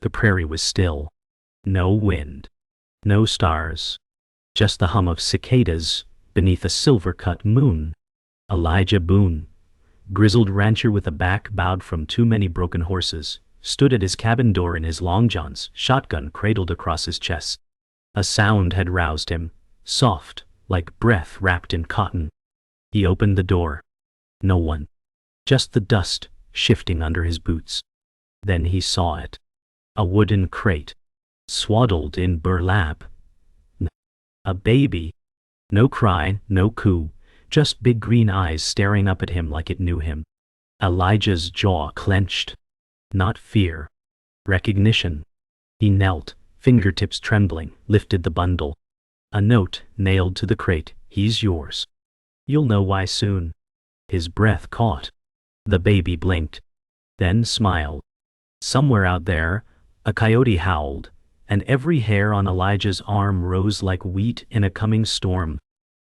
The prairie was still. No wind. No stars. Just the hum of cicadas beneath a silver-cut moon. Elijah Boone, grizzled rancher with a back bowed from too many broken horses, stood at his cabin door in his long johns, shotgun cradled across his chest. A sound had roused him, soft, like breath wrapped in cotton. He opened the door. No one. Just the dust shifting under his boots. Then he saw it. A wooden crate, swaddled in burlap. A baby. No cry, no coo, just big green eyes staring up at him like it knew him. Elijah's jaw clenched. Not fear. Recognition. He knelt, fingertips trembling, lifted the bundle. A note nailed to the crate. He's yours. You'll know why soon. His breath caught. The baby blinked, then smiled. Somewhere out there, a coyote howled, and every hair on Elijah's arm rose like wheat in a coming storm.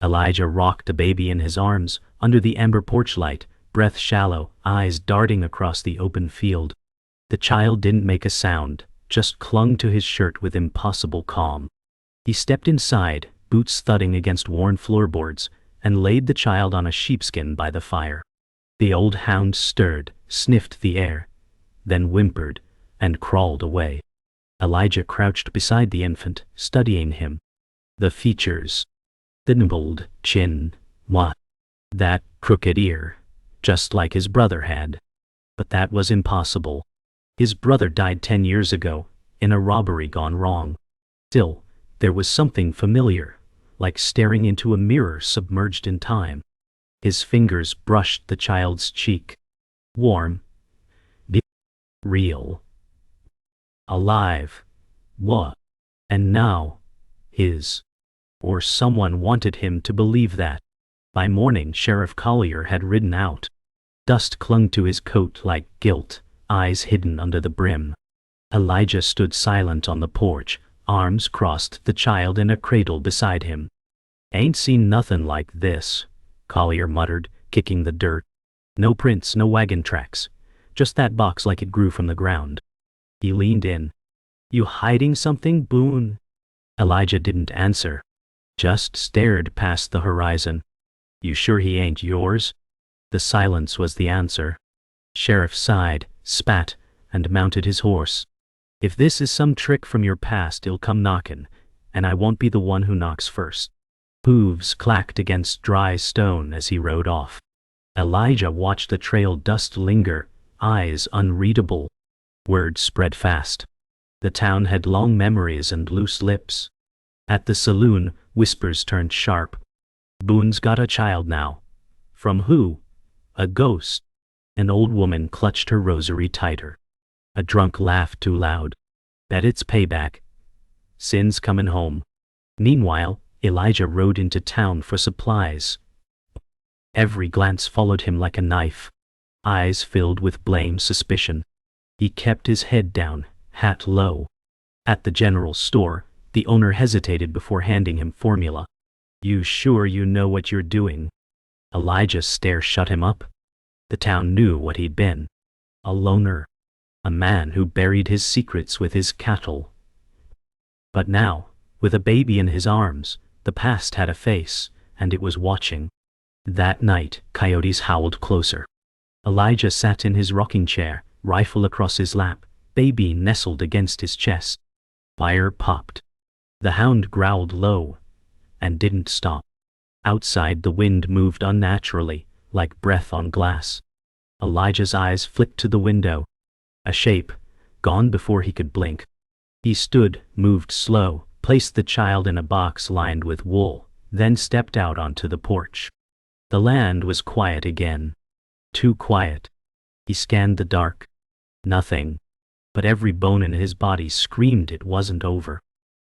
Elijah rocked the baby in his arms, under the amber porch light, breath shallow, eyes darting across the open field. The child didn't make a sound, just clung to his shirt with impossible calm. He stepped inside, boots thudding against worn floorboards, and laid the child on a sheepskin by the fire. The old hound stirred, sniffed the air, then whimpered, and crawled away. Elijah crouched beside the infant, studying him. The features. The nibbled chin, that crooked ear, just like his brother had. But that was impossible. His brother died 10 years ago, in a robbery gone wrong. Still, there was something familiar, like staring into a mirror submerged in time. His fingers brushed the child's cheek. Warm. Real. Alive. What? And now, his. Or someone wanted him to believe that. By morning, Sheriff Collier had ridden out. Dust clung to his coat like guilt, eyes hidden under the brim. Elijah stood silent on the porch, arms crossed, the child in a cradle beside him. "Ain't seen nothin' like this," Collier muttered, kicking the dirt. "No prints, no wagon tracks. Just that box like it grew from the ground." He leaned in. "You hiding something, Boone?" Elijah didn't answer. Just stared past the horizon. "You sure he ain't yours?" The silence was the answer. Sheriff sighed, spat, and mounted his horse. "If this is some trick from your past, it'll come knockin', and I won't be the one who knocks first." Hooves clacked against dry stone as he rode off. Elijah watched the trail dust linger, eyes unreadable. Word spread fast. The town had long memories and loose lips. At the saloon, whispers turned sharp. "Boone's got a child now." From who? A ghost. An old woman clutched her rosary tighter. A drunk laughed too loud. "Bet it's payback. Sin's comin' home." Meanwhile, Elijah rode into town for supplies. Every glance followed him like a knife. Eyes filled with blame, suspicion. He kept his head down, hat low. At the general store, the owner hesitated before handing him formula. "You sure you know what you're doing?" Elijah's stare shut him up. The town knew what he'd been. A loner. A man who buried his secrets with his cattle. But now, with a baby in his arms, the past had a face, and it was watching. That night, coyotes howled closer. Elijah sat in his rocking chair, rifle across his lap, baby nestled against his chest. Fire popped. The hound growled low, and didn't stop. Outside, the wind moved unnaturally, like breath on glass. Elijah's eyes flicked to the window. A shape, gone before he could blink. He stood, moved slow, placed the child in a box lined with wool, then stepped out onto the porch. The land was quiet again. Too quiet. He scanned the dark. Nothing. But every bone in his body screamed it wasn't over.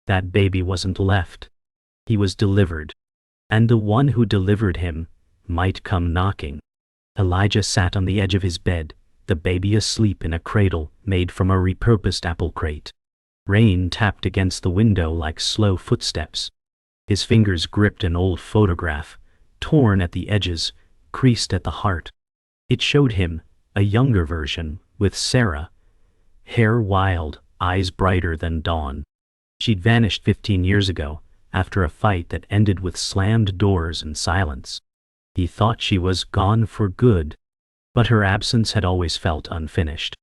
That baby wasn't left. He was delivered. And the one who delivered him might come knocking. Elijah sat on the edge of his bed, the baby asleep in a cradle made from a repurposed apple crate. Rain tapped against the window like slow footsteps. His fingers gripped an old photograph, torn at the edges, creased at the heart. It showed him, a younger version, with Sarah. Hair wild, eyes brighter than dawn. She'd vanished 15 years ago, after a fight that ended with slammed doors and silence. He thought she was gone for good, but her absence had always felt unfinished.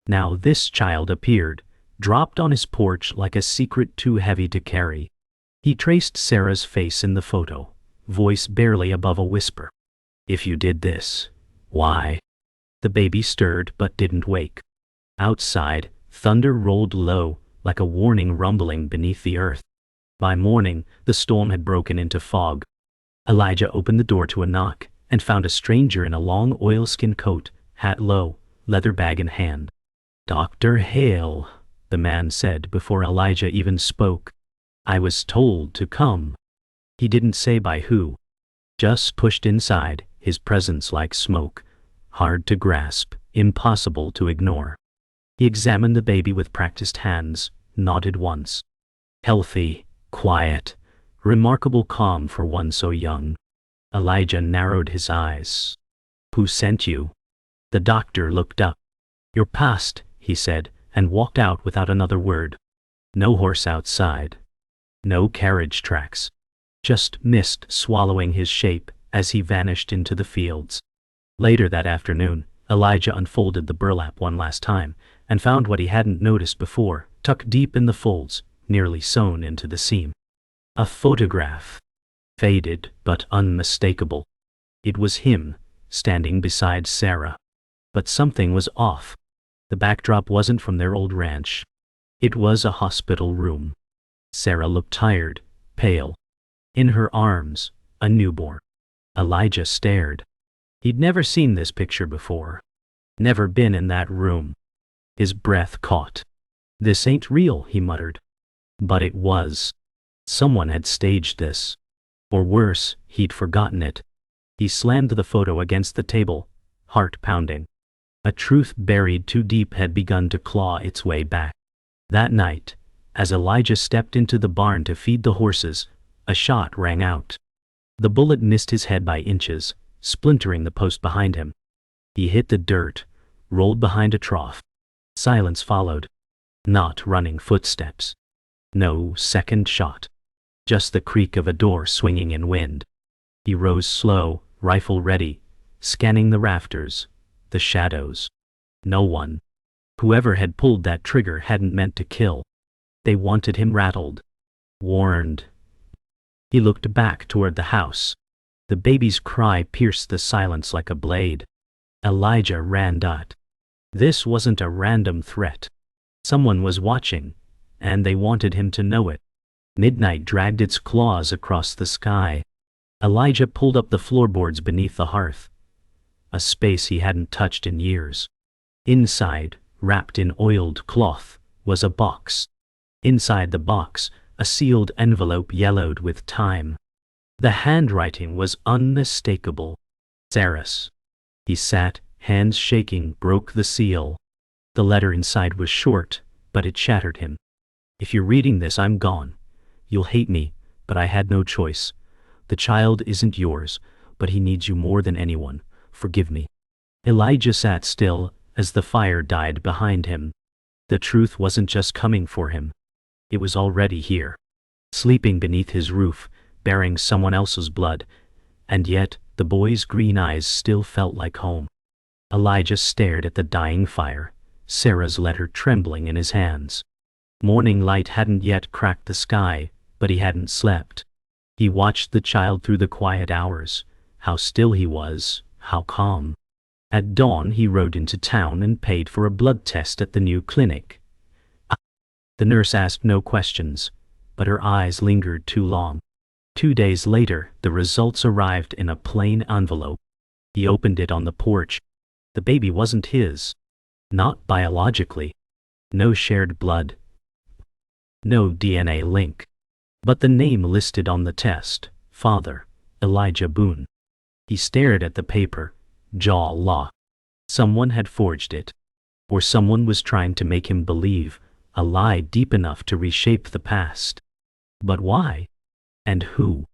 Now this child appeared, dropped on his porch like a secret too heavy to carry. He traced Sarah's face in the photo, voice barely above a whisper. "If you did this, why?" The baby stirred but didn't wake. Outside, thunder rolled low, like a warning rumbling beneath the earth. By morning, the storm had broken into fog. Elijah opened the door to a knock, and found a stranger in a long oilskin coat, hat low, leather bag in hand. "Dr. Hale," the man said before Elijah even spoke. "I was told to come." He didn't say by who. Just pushed inside, his presence like smoke, hard to grasp, impossible to ignore. He examined the baby with practiced hands, nodded once. Healthy, quiet, remarkable calm for one so young. Elijah narrowed his eyes. "Who sent you?" The doctor looked up. "You're past," he said, and walked out without another word. No horse outside. No carriage tracks. Just mist swallowing his shape as he vanished into the fields. Later that afternoon, Elijah unfolded the burlap one last time, and found what he hadn't noticed before, tucked deep in the folds, nearly sewn into the seam. A photograph. Faded but unmistakable. It was him, standing beside Sarah. But something was off. The backdrop wasn't from their old ranch. It was a hospital room. Sarah looked tired, pale. In her arms, a newborn. Elijah stared. He'd never seen this picture before. Never been in that room. His breath caught. "This ain't real," he muttered. But it was. Someone had staged this. Or worse, he'd forgotten it. He slammed the photo against the table, heart pounding. A truth buried too deep had begun to claw its way back. That night, as Elijah stepped into the barn to feed the horses, a shot rang out. The bullet missed his head by inches, splintering the post behind him. He hit the dirt, rolled behind a trough. Silence followed. Not running footsteps. No second shot. Just the creak of a door swinging in wind. He rose slow, rifle ready, scanning the rafters, the shadows. No one. Whoever had pulled that trigger hadn't meant to kill. They wanted him rattled. Warned. He looked back toward the house. The baby's cry pierced the silence like a blade. Elijah ran out. This wasn't a random threat. Someone was watching, and they wanted him to know it. Midnight dragged its claws across the sky. Elijah pulled up the floorboards beneath the hearth. A space he hadn't touched in years. Inside, wrapped in oiled cloth, was a box. Inside the box, a sealed envelope yellowed with time. The handwriting was unmistakable. Sarah's. He sat, hands shaking, broke the seal. The letter inside was short, but it shattered him. "If you're reading this, I'm gone. You'll hate me, but I had no choice. The child isn't yours, but he needs you more than anyone. Forgive me." Elijah sat still as the fire died behind him. The truth wasn't just coming for him. It was already here. Sleeping beneath his roof, bearing someone else's blood, and yet the boy's green eyes still felt like home. Elijah stared at the dying fire, Sarah's letter trembling in his hands. Morning light hadn't yet cracked the sky, but he hadn't slept. He watched the child through the quiet hours, how still he was, how calm. At dawn he rode into town and paid for a blood test at the new clinic. The nurse asked no questions, but her eyes lingered too long. 2 days later, the results arrived in a plain envelope. He opened it on the porch. The baby wasn't his. Not biologically. No shared blood. No DNA link. But the name listed on the test, Father, Elijah Boone. He stared at the paper, jaw locked. Someone had forged it. Or someone was trying to make him believe a lie deep enough to reshape the past. But why? And who?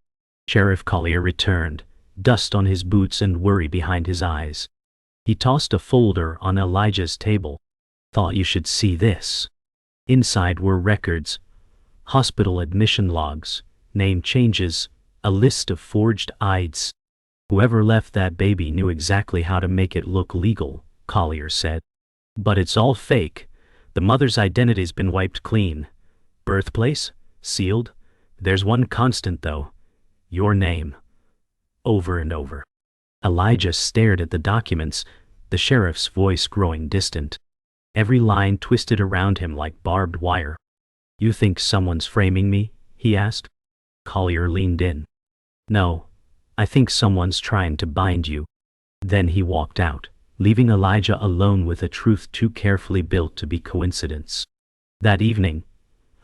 Sheriff Collier returned, dust on his boots and worry behind his eyes. He tossed a folder on Elijah's table. "Thought you should see this." Inside were records, hospital admission logs, name changes, a list of forged IDs. Whoever left that baby knew exactly how to make it look legal, Collier said. But it's all fake. The mother's identity's been wiped clean. Birthplace? Sealed? There's one constant though. Your name. Over and over. Elijah stared at the documents, the sheriff's voice growing distant. Every line twisted around him like barbed wire. You think someone's framing me? He asked. Collier leaned in. No, I think someone's trying to bind you. Then he walked out, leaving Elijah alone with a truth too carefully built to be coincidence. That evening,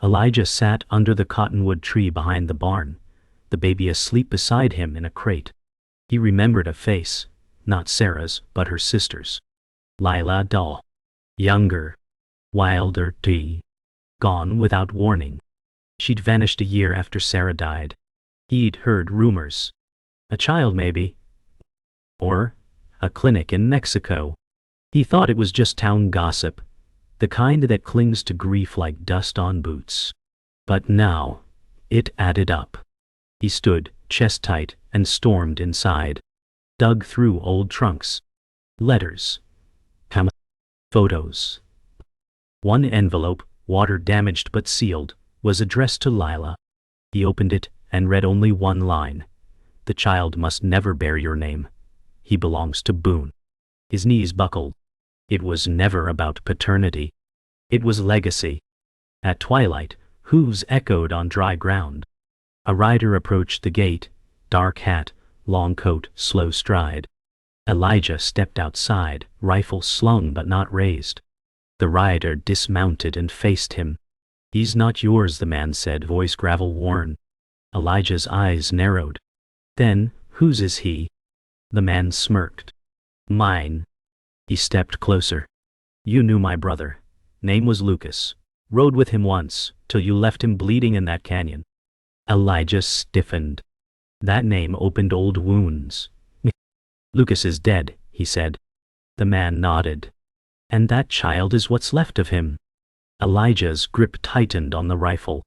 Elijah sat under the cottonwood tree behind the barn, the baby asleep beside him in a crate. He remembered a face, not Sarah's, but her sister's. Lila Doll. Younger. Wilder T. Gone without warning. She'd vanished a year after Sarah died. He'd heard rumors. A child maybe. Or a clinic in Mexico. He thought it was just town gossip, the kind that clings to grief like dust on boots. But now, it added up. He stood, chest tight, and stormed inside. Dug through old trunks. Letters. Photos. One envelope, water-damaged but sealed, was addressed to Lila. He opened it and read only one line. The child must never bear your name. He belongs to Boone. His knees buckled. It was never about paternity. It was legacy. At twilight, hooves echoed on dry ground. A rider approached the gate, dark hat, long coat, slow stride. Elijah stepped outside, rifle slung but not raised. The rider dismounted and faced him. He's not yours, the man said, voice gravel-worn. Elijah's eyes narrowed. Then, whose is he? The man smirked. Mine. He stepped closer. You knew my brother. Name was Lucas. Rode with him once, till you left him bleeding in that canyon. Elijah stiffened. That name opened old wounds. Lucas is dead, he said. The man nodded. And that child is what's left of him. Elijah's grip tightened on the rifle.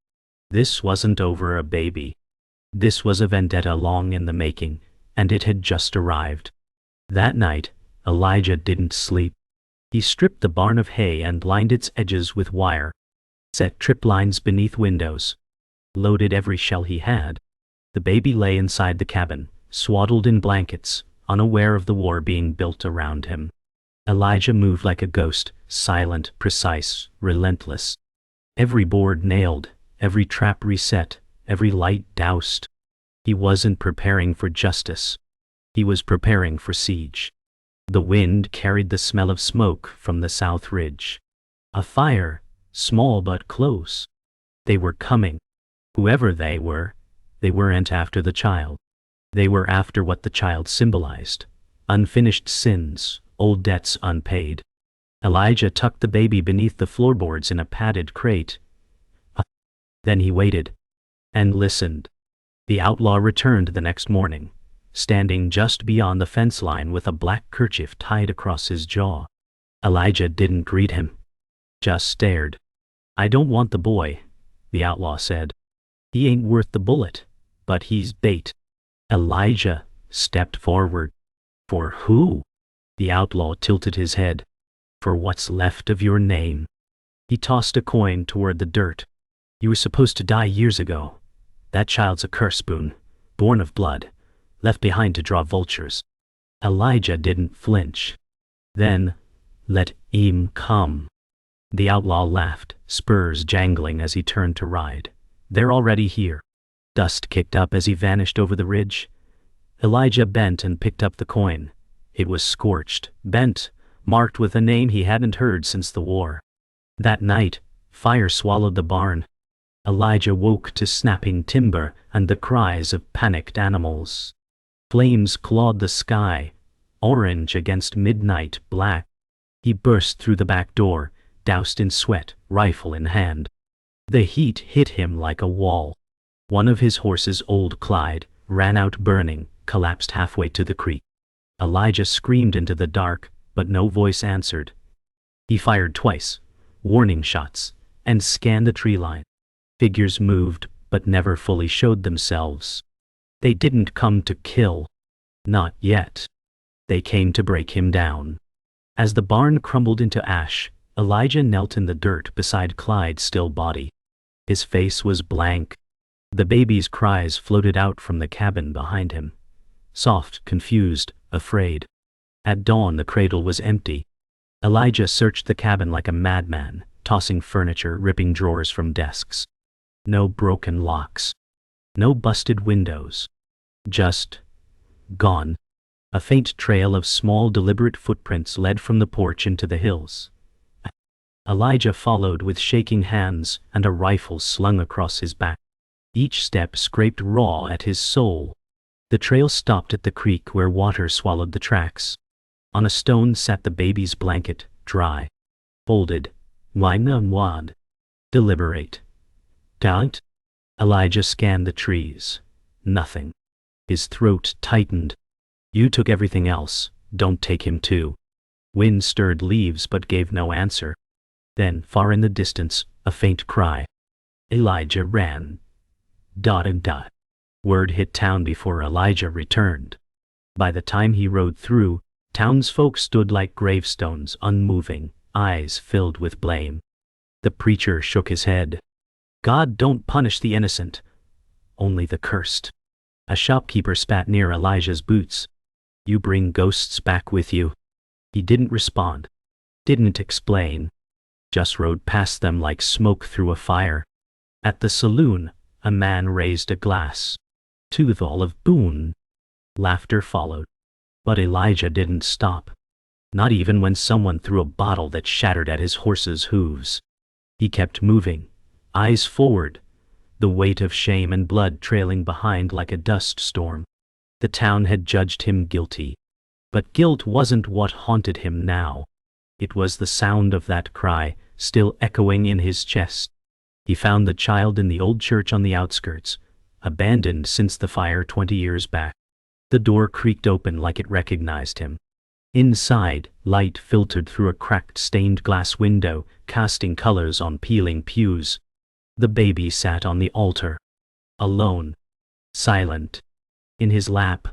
This wasn't over a baby. This was a vendetta long in the making, and it had just arrived. That night, Elijah didn't sleep. He stripped the barn of hay and lined its edges with wire. Set trip lines beneath windows. Loaded every shell he had. The baby lay inside the cabin, swaddled in blankets, unaware of the war being built around him. Elijah moved like a ghost, silent, precise, relentless. Every board nailed, every trap reset, every light doused. He wasn't preparing for justice. He was preparing for siege. The wind carried the smell of smoke from the south ridge. A fire, small but close. They were coming. Whoever they weren't after the child. They were after what the child symbolized. Unfinished sins, old debts unpaid. Elijah tucked the baby beneath the floorboards in a padded crate. Then he waited. And listened. The outlaw returned the next morning, standing just beyond the fence line with a black kerchief tied across his jaw. Elijah didn't greet him. Just stared. I don't want the boy, the outlaw said. He ain't worth the bullet, but he's bait. Elijah stepped forward. For who? The outlaw tilted his head. For what's left of your name. He tossed a coin toward the dirt. You were supposed to die years ago. That child's a curse, Boone, born of blood, left behind to draw vultures. Elijah didn't flinch. Then, let him come. The outlaw laughed, spurs jangling as he turned to ride. They're already here. Dust kicked up as he vanished over the ridge. Elijah bent and picked up the coin. It was scorched, bent, marked with a name he hadn't heard since the war. That night, fire swallowed the barn. Elijah woke to snapping timber and the cries of panicked animals. Flames clawed the sky, orange against midnight black. He burst through the back door, doused in sweat, rifle in hand. The heat hit him like a wall. One of his horses, old Clyde, ran out burning, collapsed halfway to the creek. Elijah screamed into the dark, but no voice answered. He fired twice, warning shots, and scanned the tree line. Figures moved, but never fully showed themselves. They didn't come to kill. Not yet. They came to break him down. As the barn crumbled into ash, Elijah knelt in the dirt beside Clyde's still body. His face was blank. The baby's cries floated out from the cabin behind him. Soft, confused, afraid. At dawn the cradle was empty. Elijah searched the cabin like a madman, tossing furniture, ripping drawers from desks. No broken locks. No busted windows. Just gone. A faint trail of small, deliberate footprints led from the porch into the hills. Elijah followed with shaking hands and a rifle slung across his back. Each step scraped raw at his soul. The trail stopped at the creek where water swallowed the tracks. On a stone sat the baby's blanket, dry. Folded. Wad. Deliberate. Doubt? Elijah scanned the trees. Nothing. His throat tightened. You took everything else, don't take him too. Wind stirred leaves but gave no answer. Then, far in the distance, a faint cry. Elijah ran. Dot. Word hit town before Elijah returned. By the time he rode through, townsfolk stood like gravestones, unmoving, eyes filled with blame. The preacher shook his head. God don't punish the innocent, only the cursed. A shopkeeper spat near Elijah's boots. You bring ghosts back with you. He didn't respond. Didn't explain. Just rode past them like smoke through a fire. At the saloon, a man raised a glass. To the Olive Boone. Laughter followed. But Elijah didn't stop. Not even when someone threw a bottle that shattered at his horse's hooves. He kept moving, eyes forward, the weight of shame and blood trailing behind like a dust storm. The town had judged him guilty. But guilt wasn't what haunted him now. It was the sound of that cry, still echoing in his chest. He found the child in the old church on the outskirts, abandoned since the fire 20 years back. The door creaked open like it recognized him. Inside, light filtered through a cracked stained glass window, casting colors on peeling pews. The baby sat on the altar. Alone. Silent. In his lap,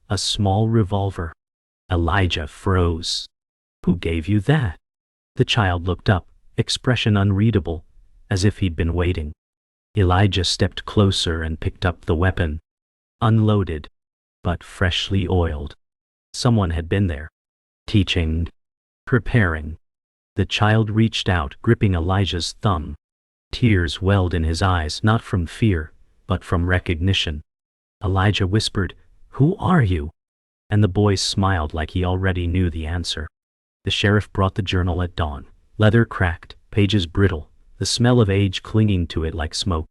a small revolver. Elijah froze. Who gave you that? The child looked up, expression unreadable, as if he'd been waiting. Elijah stepped closer and picked up the weapon. Unloaded, but freshly oiled. Someone had been there. Teaching. Preparing. The child reached out, gripping Elijah's thumb. Tears welled in his eyes, not from fear, but from recognition. Elijah whispered, "Who are you?" And the boy smiled like he already knew the answer. The sheriff brought the journal at dawn. Leather cracked, pages brittle, the smell of age clinging to it like smoke.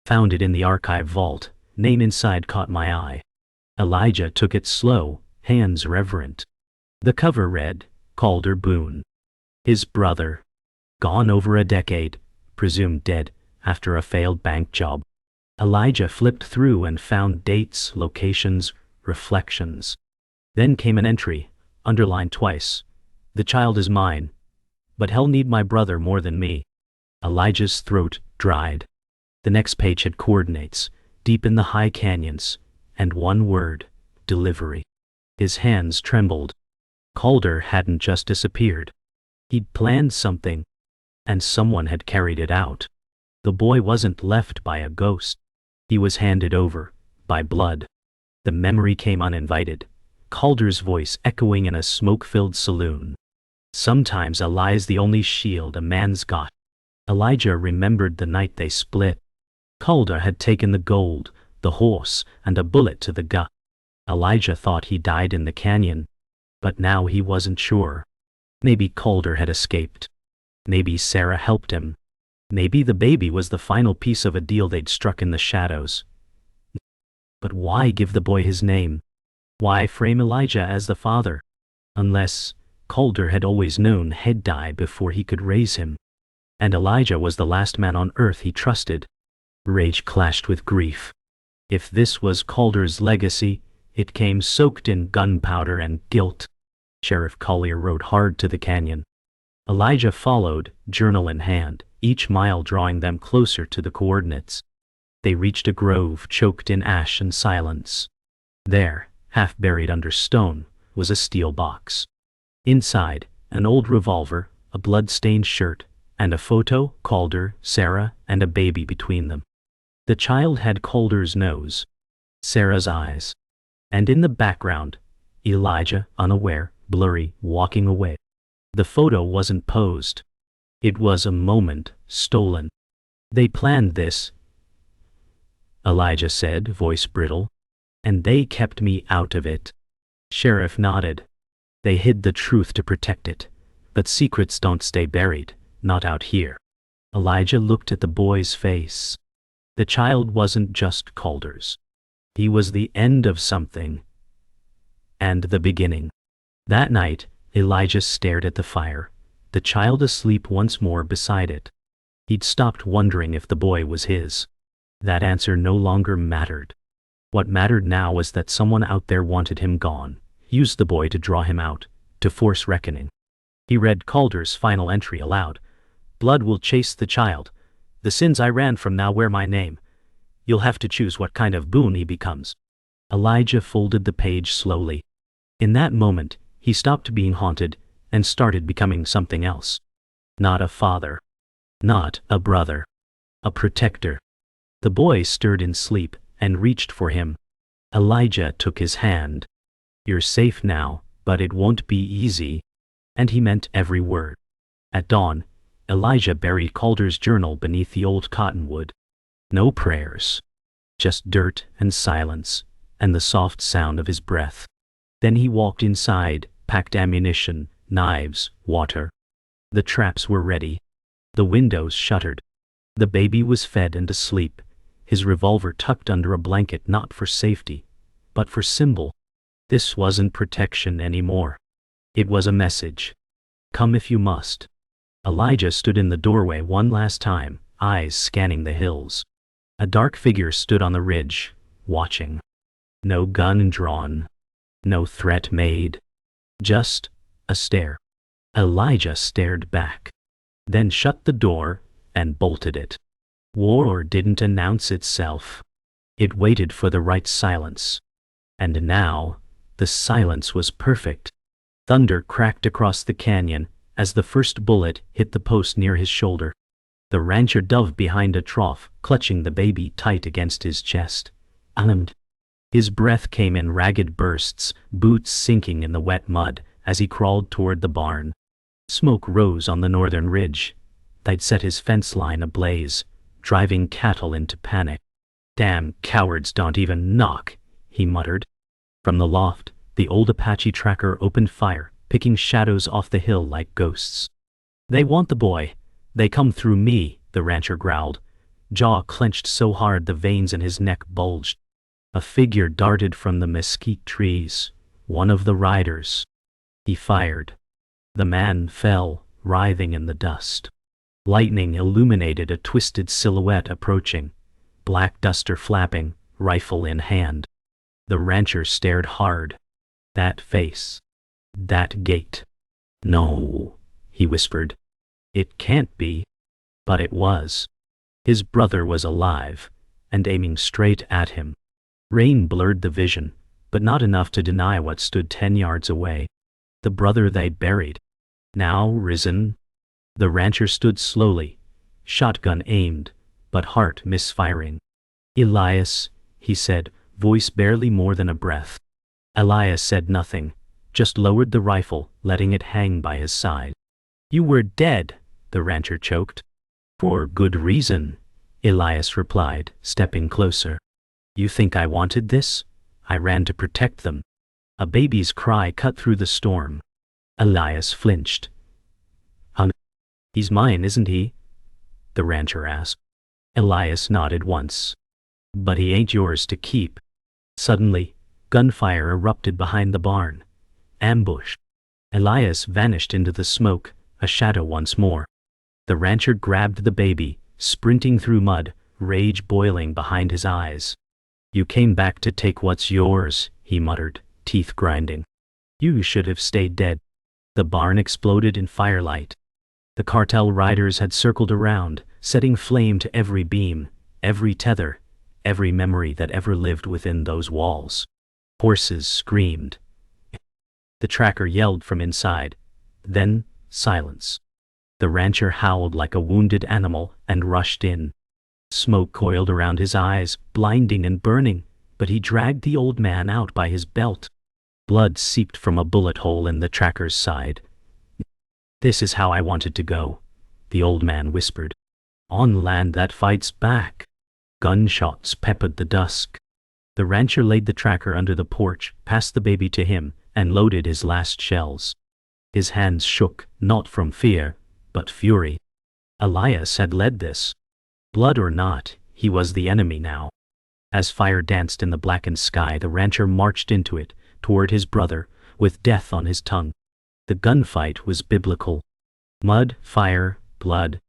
Found it in the archive vault. Name inside caught my eye. Elijah took it slow, hands reverent. The cover read, Calder Boone. His brother. Gone over a decade, presumed dead, after a failed bank job. Elijah flipped through and found dates, locations, reflections. Then came an entry, underlined twice. The child is mine, but hell need my brother more than me. Elijah's throat dried. The next page had coordinates, deep in the high canyons, and one word, delivery. His hands trembled. Calder hadn't just disappeared. He'd planned something, and someone had carried it out. The boy wasn't left by a ghost. He was handed over, by blood. The memory came uninvited, Calder's voice echoing in a smoke-filled saloon. Sometimes a lie's the only shield a man's got. Elijah remembered the night they split. Calder had taken the gold, the horse, and a bullet to the gut. Elijah thought he died in the canyon, but now he wasn't sure. Maybe Calder had escaped. Maybe Sarah helped him. Maybe the baby was the final piece of a deal they'd struck in the shadows. But why give the boy his name? Why frame Elijah as the father? Unless Calder had always known he'd die before he could raise him. And Elijah was the last man on earth he trusted. Rage clashed with grief. If this was Calder's legacy, it came soaked in gunpowder and guilt. Sheriff Collier rode hard to the canyon. Elijah followed, journal in hand, each mile drawing them closer to the coordinates. They reached a grove choked in ash and silence. There, half buried under stone, was a steel box. Inside, an old revolver, a blood-stained shirt, and a photo, Calder, Sarah, and a baby between them. The child had Calder's nose, Sarah's eyes, and in the background, Elijah, unaware, blurry, walking away. The photo wasn't posed. It was a moment, stolen. They planned this, Elijah said, voice brittle, and they kept me out of it. Sheriff nodded. They hid the truth to protect it, but secrets don't stay buried, not out here. Elijah looked at the boy's face. The child wasn't just Calder's. He was the end of something, and the beginning. That night, Elijah stared at the fire, the child asleep once more beside it. He'd stopped wondering if the boy was his. That answer no longer mattered. What mattered now was that someone out there wanted him gone, used the boy to draw him out, to force reckoning. He read Calder's final entry aloud. Blood will chase the child. The sins I ran from now wear my name. You'll have to choose what kind of Boone he becomes. Elijah folded the page slowly. In that moment, he stopped being haunted and started becoming something else. Not a father. Not a brother. A protector. The boy stirred in sleep and reached for him. Elijah took his hand. You're safe now, but it won't be easy. And he meant every word. At dawn, Elijah buried Calder's journal beneath the old cottonwood. No prayers. Just dirt and silence, and the soft sound of his breath. Then he walked inside, packed ammunition, knives, water. The traps were ready. The windows shuttered. The baby was fed and asleep, his revolver tucked under a blanket not for safety, but for symbol. This wasn't protection anymore. It was a message. Come if you must. Elijah stood in the doorway one last time, eyes scanning the hills. A dark figure stood on the ridge, watching. No gun drawn. No threat made. Just a stare. Elijah stared back, then shut the door and bolted it. War didn't announce itself. It waited for the right silence. And now, the silence was perfect. Thunder cracked across the canyon as the first bullet hit the post near his shoulder. The rancher dove behind a trough, clutching the baby tight against his chest. Unarmed. His breath came in ragged bursts, boots sinking in the wet mud as he crawled toward the barn. Smoke rose on the northern ridge. They'd set his fence line ablaze, driving cattle into panic. Damn cowards don't even knock, he muttered. From the loft, the old Apache tracker opened fire, picking shadows off the hill like ghosts. They want the boy. They come through me, the rancher growled, jaw clenched so hard the veins in his neck bulged. A figure darted from the mesquite trees, one of the riders. He fired. The man fell, writhing in the dust. Lightning illuminated a twisted silhouette approaching, black duster flapping, rifle in hand. The rancher stared hard. That face. That gait. No, he whispered. It can't be. But it was. His brother was alive, and aiming straight at him. Rain blurred the vision, but not enough to deny what stood 10 yards away. The brother they'd buried. Now risen. The rancher stood slowly, shotgun aimed, but heart misfiring. Elias, he said, voice barely more than a breath. Elias said nothing, just lowered the rifle, letting it hang by his side. You were dead, the rancher choked. For good reason, Elias replied, stepping closer. You think I wanted this? I ran to protect them. A baby's cry cut through the storm. Elias flinched. He's mine, isn't he? The rancher asked. Elias nodded once. But he ain't yours to keep. Suddenly, gunfire erupted behind the barn. Ambush. Elias vanished into the smoke, a shadow once more. The rancher grabbed the baby, sprinting through mud, rage boiling behind his eyes. You came back to take what's yours, he muttered, teeth grinding. You should have stayed dead. The barn exploded in firelight. The cartel riders had circled around, setting flame to every beam, every tether, every memory that ever lived within those walls. Horses screamed. The tracker yelled from inside. Then, silence. The rancher howled like a wounded animal and rushed in. Smoke coiled around his eyes, blinding and burning, but he dragged the old man out by his belt. Blood seeped from a bullet hole in the tracker's side. "This is how I wanted to go," the old man whispered. "On land that fights back." Gunshots peppered the dusk. The rancher laid the tracker under the porch, passed the baby to him, and loaded his last shells. His hands shook, not from fear, but fury. Elias had led this. Blood or not, he was the enemy now. As fire danced in the blackened sky, the rancher marched into it, toward his brother, with death on his tongue. The gunfight was biblical. Mud, fire, blood.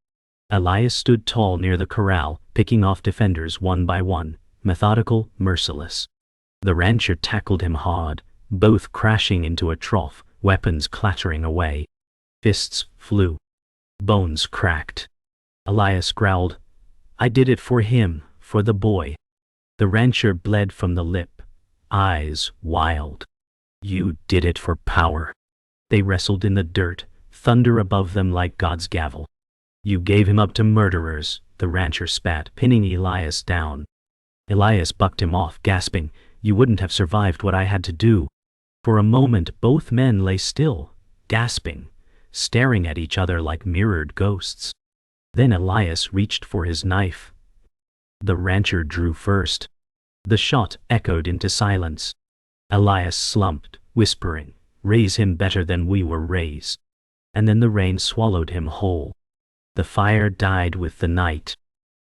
Elias stood tall near the corral, picking off defenders one by one, methodical, merciless. The rancher tackled him hard, both crashing into a trough, weapons clattering away. Fists flew. Bones cracked. Elias growled, "I did it for him, for the boy." The rancher bled from the lip, eyes wild. "You did it for power." They wrestled in the dirt, thunder above them like God's gavel. "You gave him up to murderers," the rancher spat, pinning Elias down. Elias bucked him off, gasping, "You wouldn't have survived what I had to do." For a moment both men lay still, gasping, staring at each other like mirrored ghosts. Then Elias reached for his knife. The rancher drew first. The shot echoed into silence. Elias slumped, whispering, "Raise him better than we were raised." And then the rain swallowed him whole. The fire died with the night.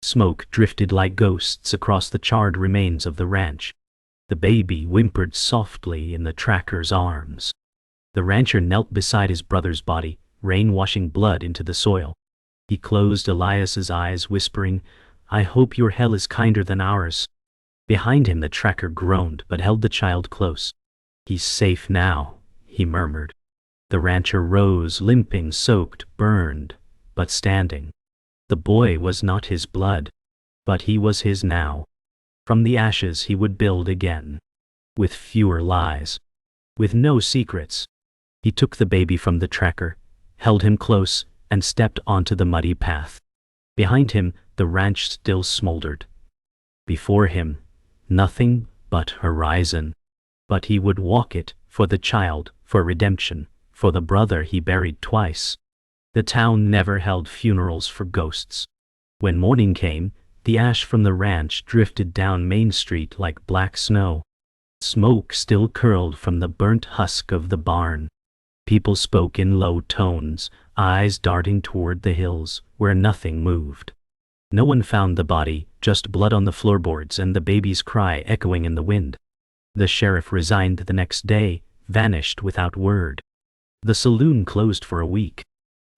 Smoke drifted like ghosts across the charred remains of the ranch. The baby whimpered softly in the tracker's arms. The rancher knelt beside his brother's body, rain washing blood into the soil. He closed Elias's eyes, whispering, "I hope your hell is kinder than ours." Behind him the tracker groaned but held the child close. "He's safe now," he murmured. The rancher rose, limping, soaked, burned, but standing. The boy was not his blood, but he was his now. From the ashes he would build again. With fewer lies. With no secrets. He took the baby from the tracker, held him close, and stepped onto the muddy path. Behind him, the ranch still smoldered. Before him, nothing but horizon. But he would walk it, for the child, for redemption, for the brother he buried twice. The town never held funerals for ghosts. When morning came, the ash from the ranch drifted down Main Street like black snow. Smoke still curled from the burnt husk of the barn. People spoke in low tones, eyes darting toward the hills, where nothing moved. No one found the body, just blood on the floorboards and the baby's cry echoing in the wind. The sheriff resigned the next day, vanished without word. The saloon closed for a week.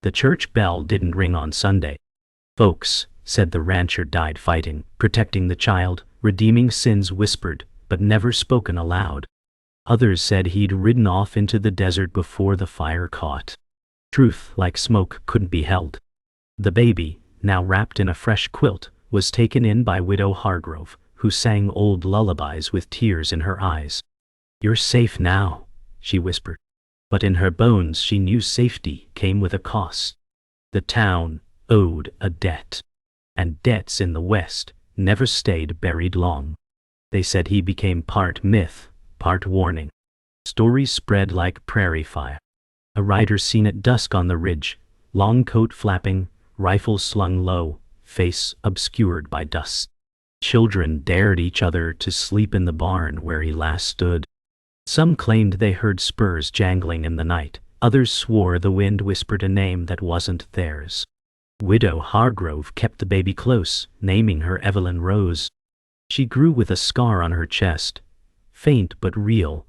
The church bell didn't ring on Sunday. "Folks," said the rancher, died fighting, protecting the child, redeeming sins whispered, but never spoken aloud. Others said he'd ridden off into the desert before the fire caught. Truth, like smoke, couldn't be held. The baby, now wrapped in a fresh quilt, was taken in by Widow Hargrove, who sang old lullabies with tears in her eyes. "You're safe now," she whispered. But in her bones she knew safety came with a cost. The town owed a debt. And debts in the West never stayed buried long. They said he became part myth, part warning. Stories spread like prairie fire. A rider seen at dusk on the ridge, long coat flapping, rifle slung low, face obscured by dust. Children dared each other to sleep in the barn where he last stood. Some claimed they heard spurs jangling in the night. Others swore the wind whispered a name that wasn't theirs. Widow Hargrove kept the baby close, naming her Evelyn Rose. She grew with a scar on her chest, faint but real.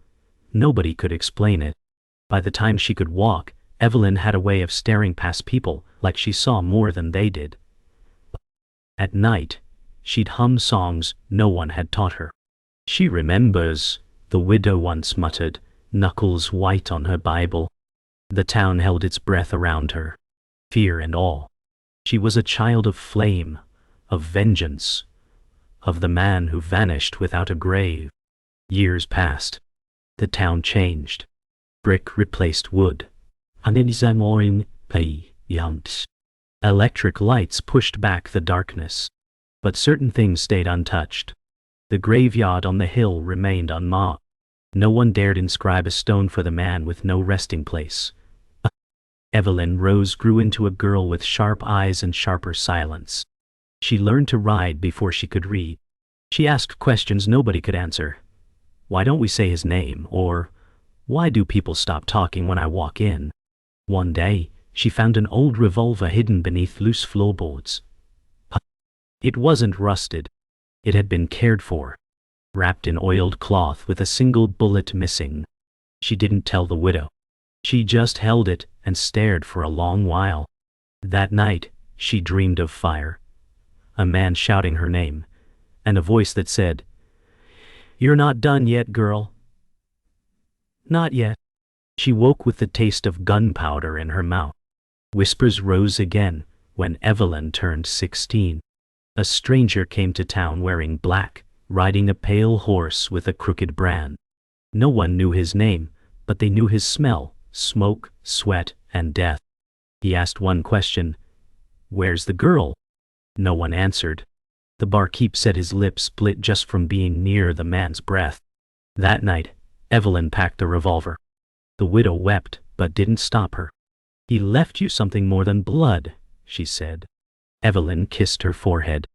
Nobody could explain it. By the time she could walk, Evelyn had a way of staring past people like she saw more than they did. At night, she'd hum songs no one had taught her. "She remembers," the widow once muttered, knuckles white on her Bible. The town held its breath around her. fear and awe. She was a child of flame, of vengeance, of the man who vanished without a grave. Years passed. The town changed. Brick replaced wood. Electric lights pushed back the darkness. But certain things stayed untouched. The graveyard on the hill remained unmarked. No one dared inscribe a stone for the man with no resting place. Evelyn Rose grew into a girl with sharp eyes and sharper silence. She learned to ride before she could read. She asked questions nobody could answer. Why don't we say his name? Or, why do people stop talking when I walk in? One day, she found an old revolver hidden beneath loose floorboards. It wasn't rusted. It had been cared for, wrapped in oiled cloth with a single bullet missing. She didn't tell the widow. She just held it and stared for a long while. That night, she dreamed of fire, a man shouting her name, and a voice that said, "You're not done yet, girl." Not yet. She woke with the taste of gunpowder in her mouth. Whispers rose again when Evelyn turned 16. A stranger came to town wearing black, riding a pale horse with a crooked brand. No one knew his name, but they knew his smell: smoke, sweat, and death. He asked one question: "Where's the girl?" No one answered. The barkeep said his lips split just from being near the man's breath. That night, Evelyn packed a revolver. The widow wept, but didn't stop her. "He left you something more than blood," she said. Evelyn kissed her forehead.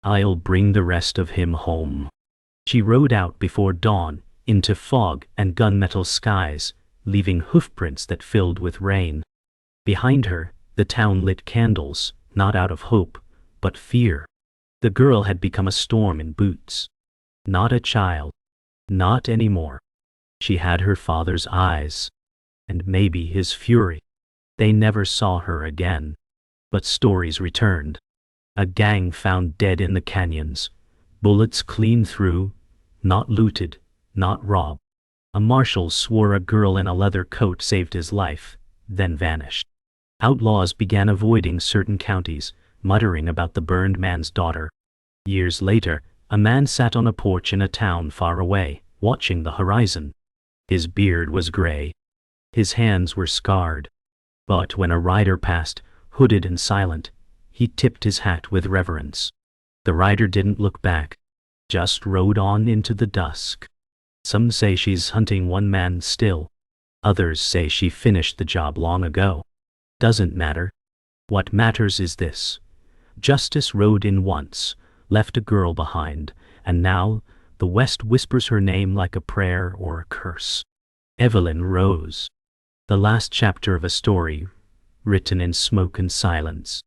"I'll bring the rest of him home." She rode out before dawn, into fog and gunmetal skies, leaving hoofprints that filled with rain. Behind her, the town lit candles, not out of hope, but fear. The girl had become a storm in boots. Not a child. Not anymore. She had her father's eyes, and maybe his fury. They never saw her again. But stories returned. A gang found dead in the canyons, bullets clean through, not looted, not robbed. A marshal swore a girl in a leather coat saved his life, then vanished. Outlaws began avoiding certain counties, muttering about the burned man's daughter. Years later, a man sat on a porch in a town far away, watching the horizon. His beard was gray. His hands were scarred. But when a rider passed, hooded and silent, he tipped his hat with reverence. The rider didn't look back, just rode on into the dusk. Some say she's hunting one man still. Others say she finished the job long ago. Doesn't matter. What matters is this: justice rode in once, left a girl behind, and now the West whispers her name like a prayer or a curse. Evelyn Rose. The last chapter of a story written in smoke and silence.